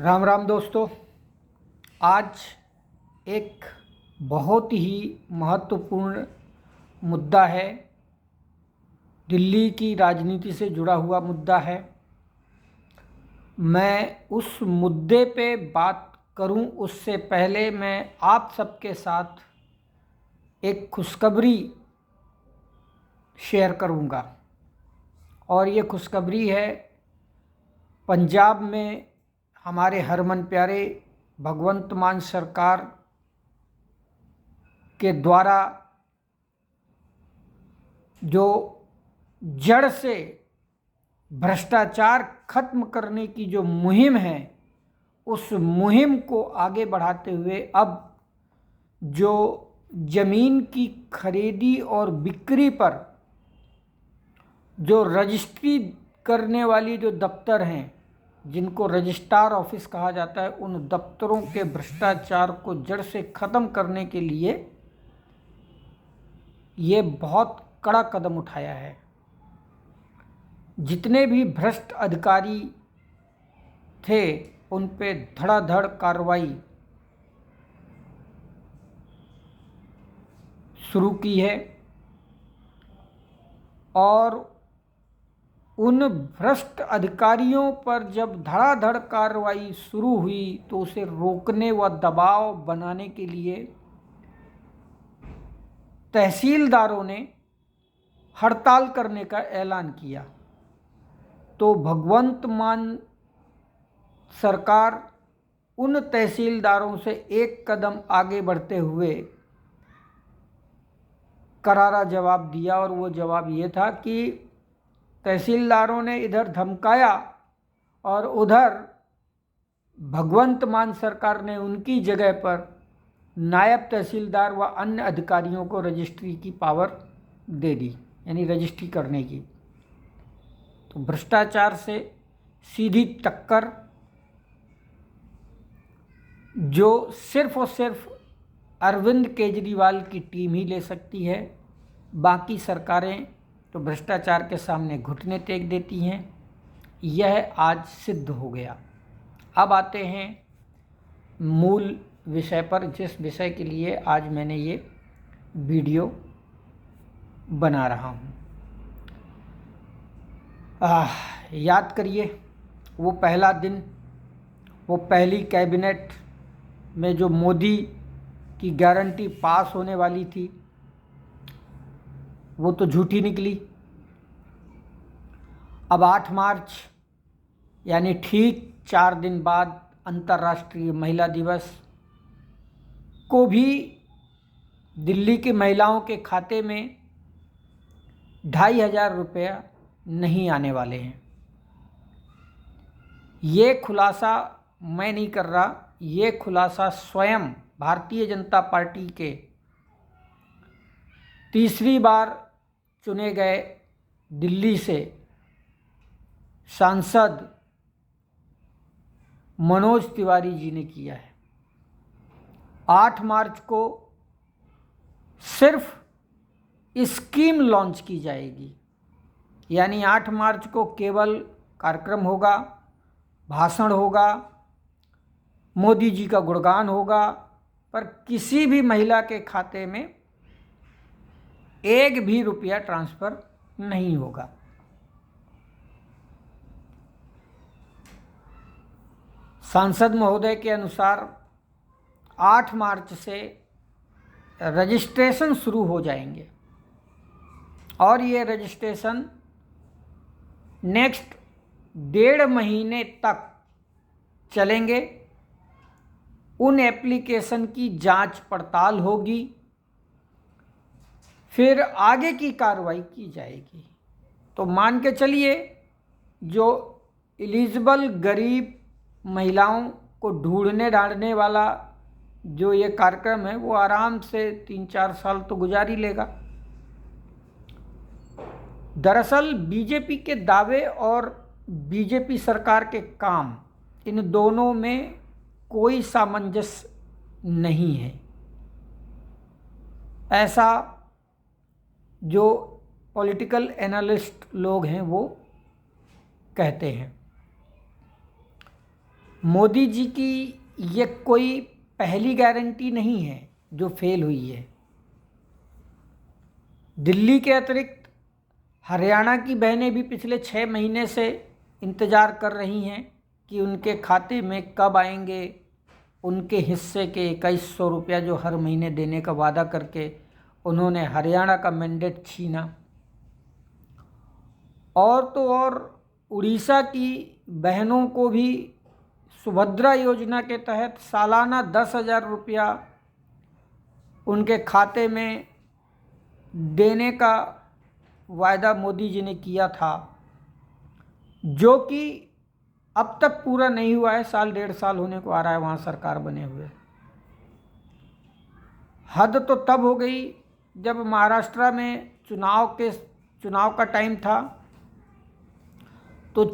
राम राम दोस्तों। आज एक बहुत ही महत्वपूर्ण मुद्दा है, दिल्ली की राजनीति से जुड़ा हुआ मुद्दा है। मैं उस मुद्दे पे बात करूं उससे पहले मैं आप सबके साथ एक खुशखबरी शेयर करूंगा। और ये खुशखबरी है, पंजाब में हमारे हरमन प्यारे भगवंत मान सरकार के द्वारा जो जड़ से भ्रष्टाचार खत्म करने की जो मुहिम है, उस मुहिम को आगे बढ़ाते हुए अब जो ज़मीन की खरीदी और बिक्री पर जो रजिस्ट्री करने वाली जो दफ्तर हैं, जिनको रजिस्ट्रार ऑफिस कहा जाता है, उन दफ्तरों के भ्रष्टाचार को जड़ से ख़त्म करने के लिए ये बहुत कड़ा कदम उठाया है। जितने भी भ्रष्ट अधिकारी थे उन पे धड़ाधड़ कार्रवाई शुरू की है और उन भ्रष्ट अधिकारियों पर जब धड़ाधड़ कार्रवाई शुरू हुई तो उसे रोकने व दबाव बनाने के लिए तहसीलदारों ने हड़ताल करने का ऐलान किया। तो भगवंत मान सरकार उन तहसीलदारों से एक कदम आगे बढ़ते हुए करारा जवाब दिया, और वो जवाब ये था कि तहसीलदारों ने इधर धमकाया और उधर भगवंत मान सरकार ने उनकी जगह पर नायब तहसीलदार व अन्य अधिकारियों को रजिस्ट्री की पावर दे दी, यानी रजिस्ट्री करने की। तो भ्रष्टाचार से सीधी टक्कर जो सिर्फ और सिर्फ अरविंद केजरीवाल की टीम ही ले सकती है। बाकी सरकारें तो भ्रष्टाचार के सामने घुटने टेक देती हैं। यह आज सिद्ध हो गया। अब आते हैं मूल विषय पर, जिस विषय के लिए आज मैंने ये वीडियो बना रहा हूँ। याद करिए वो पहला दिन, वो पहली कैबिनेट में जो मोदी की गारंटी पास होने वाली थी, वो तो झूठी निकली। अब 8 मार्च यानी ठीक 4 दिन बाद अंतर्राष्ट्रीय महिला दिवस को भी दिल्ली की महिलाओं के खाते में 2,500 रुपया नहीं आने वाले हैं। ये खुलासा मैं नहीं कर रहा, ये खुलासा स्वयं भारतीय जनता पार्टी के तीसरी बार चुने गए दिल्ली से सांसद मनोज तिवारी जी ने किया है। 8 मार्च को सिर्फ स्कीम लॉन्च की जाएगी, यानी 8 मार्च को केवल कार्यक्रम होगा, भाषण होगा, मोदी जी का गुणगान होगा, पर किसी भी महिला के खाते में एक भी रुपया ट्रांसफ़र नहीं होगा। सांसद महोदय के अनुसार 8 मार्च से रजिस्ट्रेशन शुरू हो जाएंगे और ये रजिस्ट्रेशन नेक्स्ट 1.5 महीने तक चलेंगे। उन एप्लीकेशन की जांच पड़ताल होगी, फिर आगे की कार्रवाई की जाएगी। तो मान के चलिए जो एलिजिबल गरीब महिलाओं को ढूंढने ढांढने वाला जो ये कार्यक्रम है, वो आराम से 3-4 साल तो गुजार ही लेगा। दरअसल बीजेपी के दावे और बीजेपी सरकार के काम, इन दोनों में कोई सामंजस्य नहीं है, ऐसा जो पॉलिटिकल एनालिस्ट लोग हैं वो कहते हैं। मोदी जी की ये कोई पहली गारंटी नहीं है जो फेल हुई है। दिल्ली के अतिरिक्त हरियाणा की बहनें भी पिछले 6 महीने से इंतज़ार कर रही हैं कि उनके खाते में कब आएंगे उनके हिस्से के 2100 रुपया जो हर महीने देने का वादा करके उन्होंने हरियाणा का मैंडेट छीना। और तो और उड़ीसा की बहनों को भी सुभद्रा योजना के तहत सालाना 10,000 रुपया उनके खाते में देने का वायदा मोदी जी ने किया था, जो कि अब तक पूरा नहीं हुआ है। साल 1.5 साल होने को आ रहा है वहाँ सरकार बने हुए। हद तो तब हो गई जब महाराष्ट्र में चुनाव का टाइम था, तो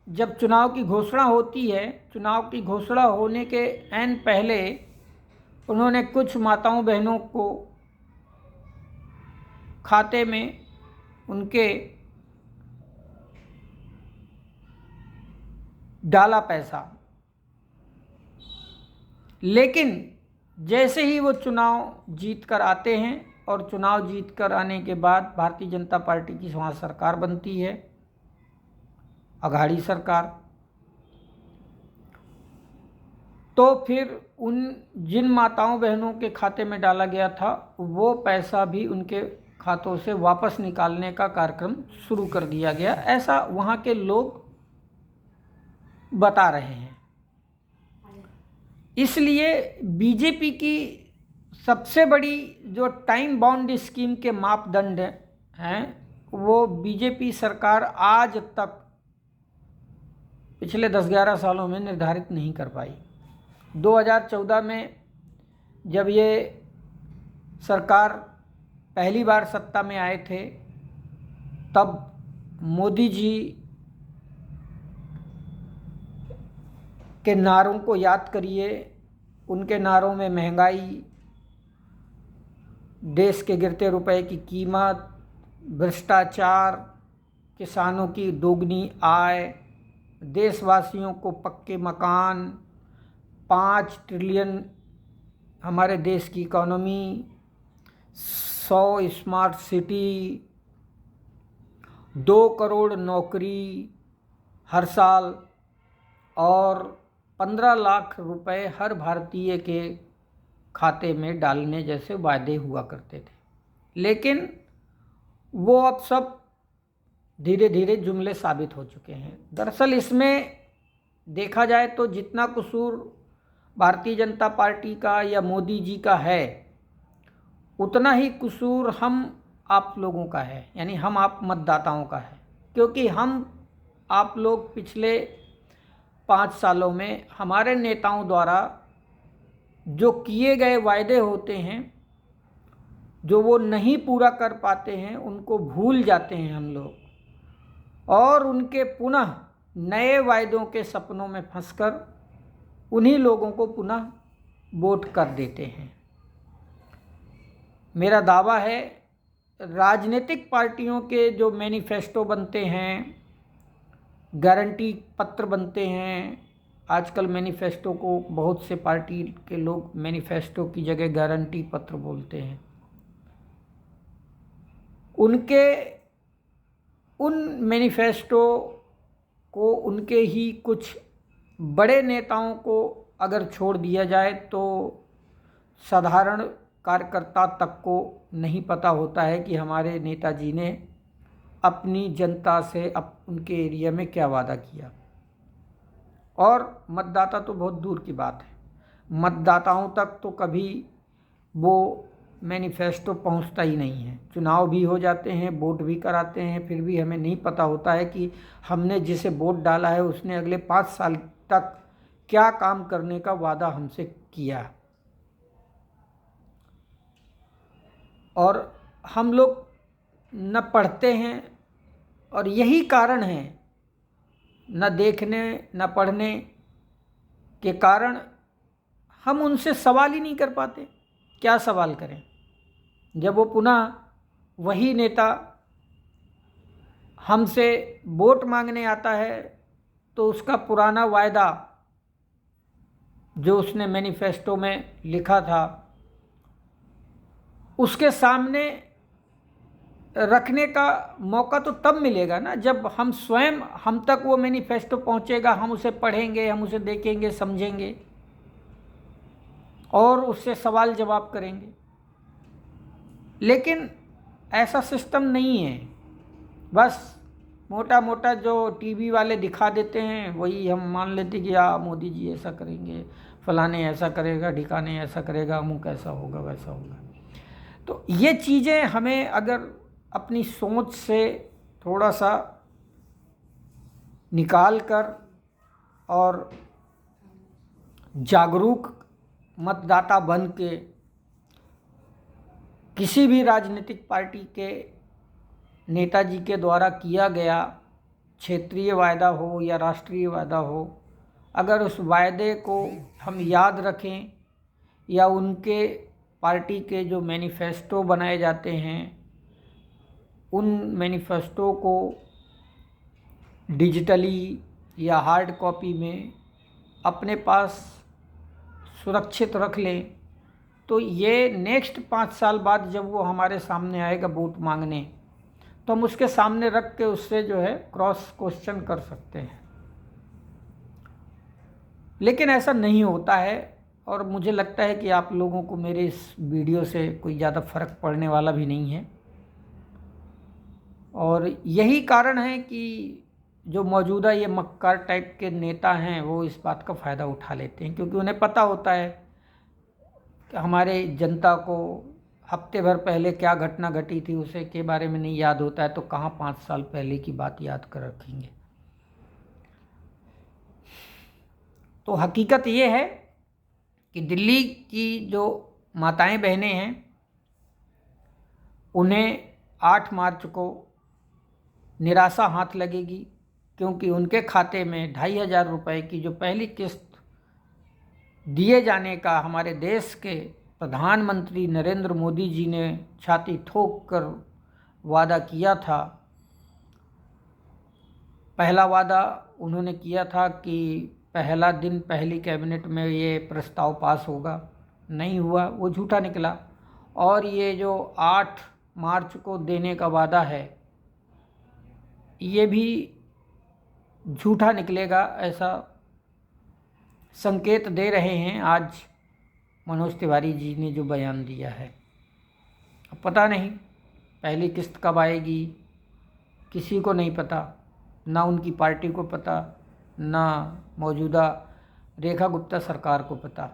जब चुनाव की घोषणा होती है, चुनाव की घोषणा होने के ऐन पहले उन्होंने कुछ माताओं बहनों को खाते में उनके डाला पैसा, लेकिन जैसे ही वो चुनाव जीत कर आते हैं और चुनाव जीत कर आने के बाद भारतीय जनता पार्टी की वहाँ सरकार बनती है, अघाड़ी सरकार, तो फिर उन जिन माताओं बहनों के खाते में डाला गया था वो पैसा भी उनके खातों से वापस निकालने का कार्यक्रम शुरू कर दिया गया, ऐसा वहाँ के लोग बता रहे हैं। इसलिए बीजेपी की सबसे बड़ी जो टाइम बाउंड स्कीम के मापदंड हैं वो बीजेपी सरकार आज तक पिछले 10-11 सालों में निर्धारित नहीं कर पाई। 2014 में जब ये सरकार पहली बार सत्ता में आए थे, तब मोदी जी के नारों को याद करिए। उनके नारों में महंगाई, देश के गिरते रुपए की कीमत, भ्रष्टाचार, किसानों की दोगुनी आय, देशवासियों को पक्के मकान, 5 ट्रिलियन हमारे देश की इकोनॉमी, 100 स्मार्ट सिटी, 2 करोड़ नौकरी हर साल और 15 लाख रुपए हर भारतीय के खाते में डालने जैसे वायदे हुआ करते थे। लेकिन वो अब सब धीरे धीरे जुमले साबित हो चुके हैं। दरअसल इसमें देखा जाए तो जितना कसूर भारतीय जनता पार्टी का या मोदी जी का है, उतना ही कसूर हम आप लोगों का है, यानी हम आप मतदाताओं का है। क्योंकि हम आप लोग पिछले 5 सालों में हमारे नेताओं द्वारा जो किए गए वायदे होते हैं, जो वो नहीं पूरा कर पाते हैं, उनको भूल जाते हैं हम लोग और उनके पुनः नए वायदों के सपनों में फंसकर उन्हीं लोगों को पुनः वोट कर देते हैं। मेरा दावा है, राजनीतिक पार्टियों के जो मैनिफेस्टो बनते हैं, गारंटी पत्र बनते हैं, आजकल मैनिफेस्टो को बहुत से पार्टी के लोग मैनिफेस्टो की जगह गारंटी पत्र बोलते हैं। उन मैनिफेस्टो को उनके ही कुछ बड़े नेताओं को अगर छोड़ दिया जाए तो साधारण कार्यकर्ता तक को नहीं पता होता है कि हमारे नेताजी ने अपनी जनता से उनके एरिया में क्या वादा किया। और मतदाता तो बहुत दूर की बात है, मतदाताओं तक तो कभी वो मैनिफेस्टो पहुंचता ही नहीं है। चुनाव भी हो जाते हैं, वोट भी कराते हैं, फिर भी हमें नहीं पता होता है कि हमने जिसे वोट डाला है उसने अगले 5 साल तक क्या काम करने का वादा हमसे किया। और हम लोग न पढ़ते हैं, और यही कारण है, न देखने न पढ़ने के कारण हम उनसे सवाल ही नहीं कर पाते। क्या सवाल करें जब वो पुनः वही नेता हमसे वोट मांगने आता है तो उसका पुराना वायदा जो उसने मैनिफेस्टो में लिखा था उसके सामने रखने का मौका तो तब मिलेगा ना जब हम स्वयं, हम तक वो मैनिफेस्टो पहुंचेगा, हम उसे पढ़ेंगे, हम उसे देखेंगे, समझेंगे और उससे सवाल जवाब करेंगे। लेकिन ऐसा सिस्टम नहीं है। बस मोटा मोटा जो टीवी वाले दिखा देते हैं वही हम मान लेते कि मोदी जी ऐसा करेंगे, फलाने ऐसा करेगा, ढिकाने ऐसा करेगा, अमुक ऐसा होगा, वैसा होगा। तो ये चीज़ें हमें अगर अपनी सोच से थोड़ा सा निकाल कर और जागरूक मतदाता बन के किसी भी राजनीतिक पार्टी के नेताजी के द्वारा किया गया क्षेत्रीय वायदा हो या राष्ट्रीय वायदा हो, अगर उस वायदे को हम याद रखें या उनके पार्टी के जो मैनिफेस्टो बनाए जाते हैं उन मैनिफेस्टो को डिजिटली या हार्ड कॉपी में अपने पास सुरक्षित रख लें, तो ये नेक्स्ट 5 साल बाद जब वो हमारे सामने आएगा वोट मांगने, तो हम उसके सामने रख के उससे जो है क्रॉस क्वेश्चन कर सकते हैं। लेकिन ऐसा नहीं होता है और मुझे लगता है कि आप लोगों को मेरे इस वीडियो से कोई ज़्यादा फ़र्क पड़ने वाला भी नहीं है। और यही कारण है कि जो मौजूदा ये मक्कार टाइप के नेता हैं वो इस बात का फ़ायदा उठा लेते हैं, क्योंकि उन्हें पता होता है कि हमारे जनता को हफ्ते भर पहले क्या घटना घटी थी उसे के बारे में नहीं याद होता है, तो कहाँ 5 साल पहले की बात याद कर रखेंगे। तो हकीकत ये है कि दिल्ली की जो माताएं बहनें हैं उन्हें 8 मार्च को निराशा हाथ लगेगी, क्योंकि उनके खाते में 2,500 रुपये की जो पहली किस्त दिए जाने का हमारे देश के प्रधानमंत्री नरेंद्र मोदी जी ने छाती ठोक कर वादा किया था। पहला वादा उन्होंने किया था कि पहला दिन पहली कैबिनेट में ये प्रस्ताव पास होगा, नहीं हुआ, वो झूठा निकला। और ये जो 8 मार्च को देने का वादा है ये भी झूठा निकलेगा, ऐसा संकेत दे रहे हैं आज मनोज तिवारी जी ने जो बयान दिया है। अब पता नहीं पहली किस्त कब आएगी, किसी को नहीं पता, ना उनकी पार्टी को पता, ना मौजूदा रेखा गुप्ता सरकार को पता।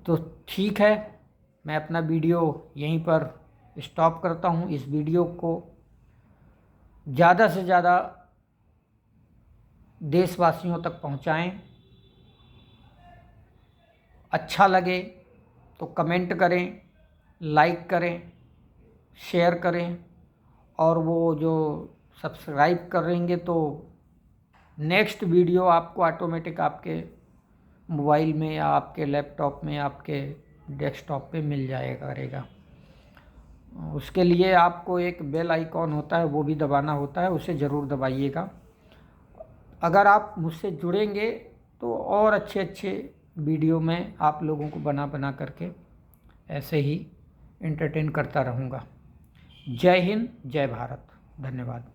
तो ठीक है, मैं अपना वीडियो यहीं पर स्टॉप करता हूँ। इस वीडियो को ज़्यादा से ज़्यादा देशवासियों तक पहुँचाएं। अच्छा लगे तो कमेंट करें, लाइक करें, शेयर करें, और वो जो सब्सक्राइब करेंगे तो नेक्स्ट वीडियो आपको ऑटोमेटिक आपके मोबाइल में या आपके लैपटॉप में, आपके डेस्कटॉप पे मिल जाया करेगा। उसके लिए आपको एक बेल आइकॉन होता है वो भी दबाना होता है, उसे ज़रूर दबाइएगा। अगर आप मुझसे जुड़ेंगे तो और अच्छे अच्छे वीडियो में आप लोगों को बना करके ऐसे ही एंटरटेन करता रहूँगा। जय हिंद, जय भारत, धन्यवाद।